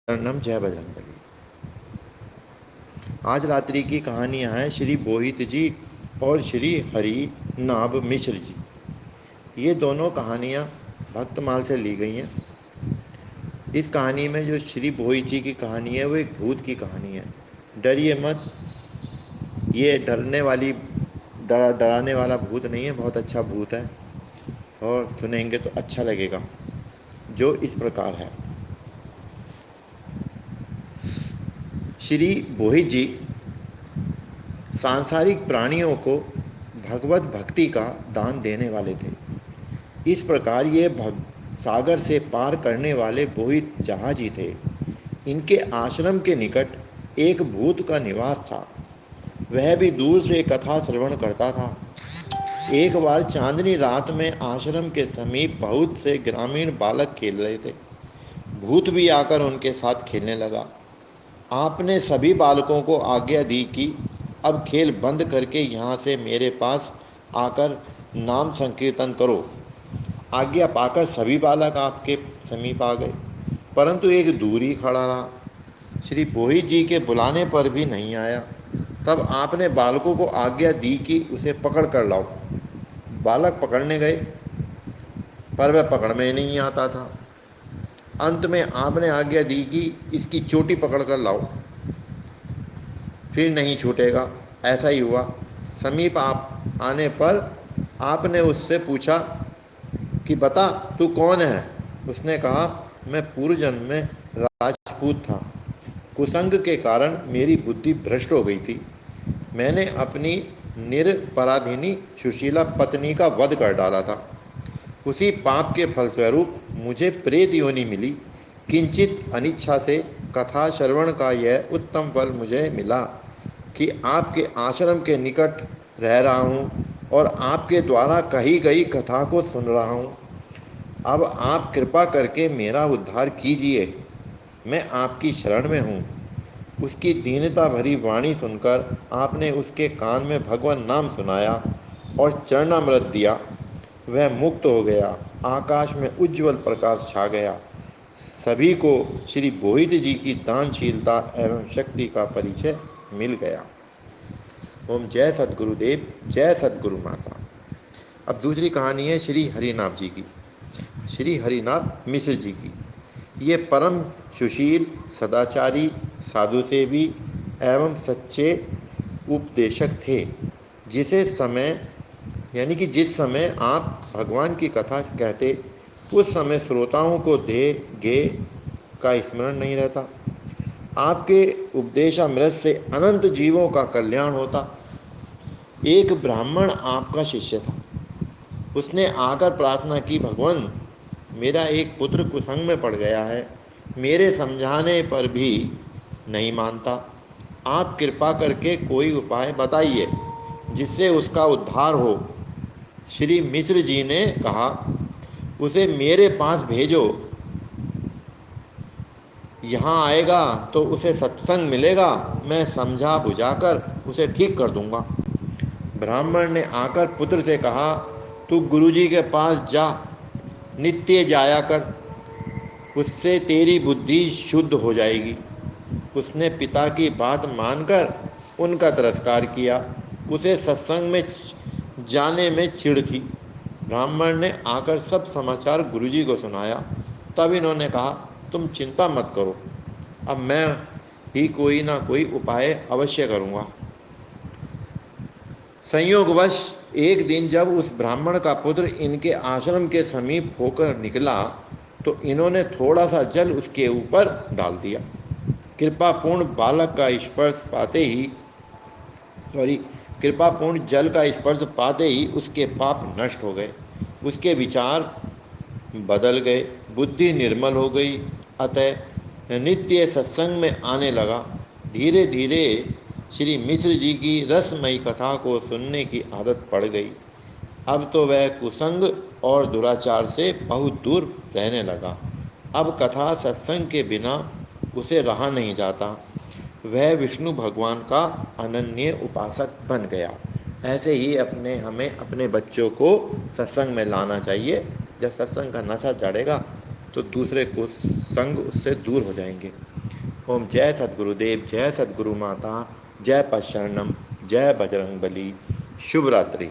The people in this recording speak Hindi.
शरणम जय बजरंगबली। आज रात्रि की कहानियाँ हैं श्री बोहित जी और श्री हरि नाभ मिश्र जी। ये दोनों कहानियाँ भक्तमाल से ली गई हैं। इस कहानी में जो श्री बोहित जी की कहानी है वो एक भूत की कहानी है। डरिए मत, ये डराने वाला भूत नहीं है, बहुत अच्छा भूत है और सुनेंगे तो अच्छा लगेगा। जो इस प्रकार है। श्री बोहित जी सांसारिक प्राणियों को भगवत भक्ति का दान देने वाले थे। इस प्रकार ये सागर से पार करने वाले बोहित जहाजी थे। इनके आश्रम के निकट एक भूत का निवास था। वह भी दूर से कथा श्रवण करता था। एक बार चांदनी रात में आश्रम के समीप बहुत से ग्रामीण बालक खेल रहे थे। भूत भी आकर उनके साथ खेलने लगा। आपने सभी बालकों को आज्ञा दी कि अब खेल बंद करके यहाँ से मेरे पास आकर नाम संकीर्तन करो। आज्ञा पाकर सभी बालक आपके समीप आ गए, परंतु एक दूर ही खड़ा रहा। श्री बोहित जी के बुलाने पर भी नहीं आया। तब आपने बालकों को आज्ञा दी कि उसे पकड़ कर लाओ। बालक पकड़ने गए, पर वह पकड़ में नहीं आता था। अंत में आपने आज्ञा दी कि इसकी चोटी पकड़ कर लाओ, फिर नहीं छूटेगा। ऐसा ही हुआ। समीप आप आने पर आपने उससे पूछा कि बता तू कौन है। उसने कहा, मैं पूर्व जन्म में राजपूत था। कुसंग के कारण मेरी बुद्धि भ्रष्ट हो गई थी। मैंने अपनी निरपराधिनी सुशीला पत्नी का वध कर डाला था। उसी पाप के फलस्वरूप मुझे प्रेत योनि मिली। किंचित अनिच्छा से कथा श्रवण का यह उत्तम फल मुझे मिला कि आपके आश्रम के निकट रह रहा हूँ और आपके द्वारा कही गई कथा को सुन रहा हूँ। अब आप कृपा करके मेरा उद्धार कीजिए। मैं आपकी शरण में हूँ। उसकी दीनता भरी वाणी सुनकर आपने उसके कान में भगवान नाम सुनाया और चरणामृत दिया। वह मुक्त हो गया। आकाश में उज्ज्वल प्रकाश छा गया। सभी को श्री बोहित जी की दानशीलता एवं शक्ति का परिचय मिल गया। ओम जय सद्गुरुदेव, जय सद्गुरु माता। अब दूसरी कहानी है श्री हरिनाथ जी की, श्री हरिनाथ मिश्र जी की। ये परम सुशील, सदाचारी, साधु सेवी एवं सच्चे उपदेशक थे। जिस समय आप भगवान की कथा कहते, उस समय श्रोताओं को देह गे का स्मरण नहीं रहता। आपके उपदेशामृत से अनंत जीवों का कल्याण होता। एक ब्राह्मण आपका शिष्य था। उसने आकर प्रार्थना की, भगवान मेरा एक पुत्र कुसंग में पड़ गया है। मेरे समझाने पर भी नहीं मानता। आप कृपा करके कोई उपाय बताइए जिससे उसका उद्धार हो। श्री मिश्र जी ने कहा, उसे मेरे पास भेजो। यहाँ आएगा तो उसे सत्संग मिलेगा। मैं समझा बुझाकर उसे ठीक कर दूंगा। ब्राह्मण ने आकर पुत्र से कहा, तू गुरुजी के पास जा, नित्य जाया कर, उससे तेरी बुद्धि शुद्ध हो जाएगी। उसने पिता की बात मानकर उनका तिरस्कार किया। उसे सत्संग में जाने में चिढ़ थी। ब्राह्मण ने आकर सब समाचार गुरुजी को सुनाया। तब इन्होंने कहा, तुम चिंता मत करो, अब मैं ही कोई ना कोई उपाय अवश्य करूँगा। संयोगवश एक दिन जब उस ब्राह्मण का पुत्र इनके आश्रम के समीप होकर निकला तो इन्होंने थोड़ा सा जल उसके ऊपर डाल दिया। सॉरी कृपापूर्ण जल का स्पर्श पाते ही उसके पाप नष्ट हो गए। उसके विचार बदल गए, बुद्धि निर्मल हो गई। अतः नित्य सत्संग में आने लगा। धीरे धीरे श्री मिश्र जी की रसमयी कथा को सुनने की आदत पड़ गई। अब तो वह कुसंग और दुराचार से बहुत दूर रहने लगा। अब कथा सत्संग के बिना उसे रहा नहीं जाता। वह विष्णु भगवान का अनन्य उपासक बन गया। ऐसे ही हमें अपने बच्चों को सत्संग में लाना चाहिए। जब सत्संग का नशा चढ़ेगा तो दूसरे को संग उससे दूर हो जाएंगे। ओम जय सद्गुरुदेव, जय सद्गुरु माता, जय पशरणम, जय बजरंग बली। शुभ रात्रि।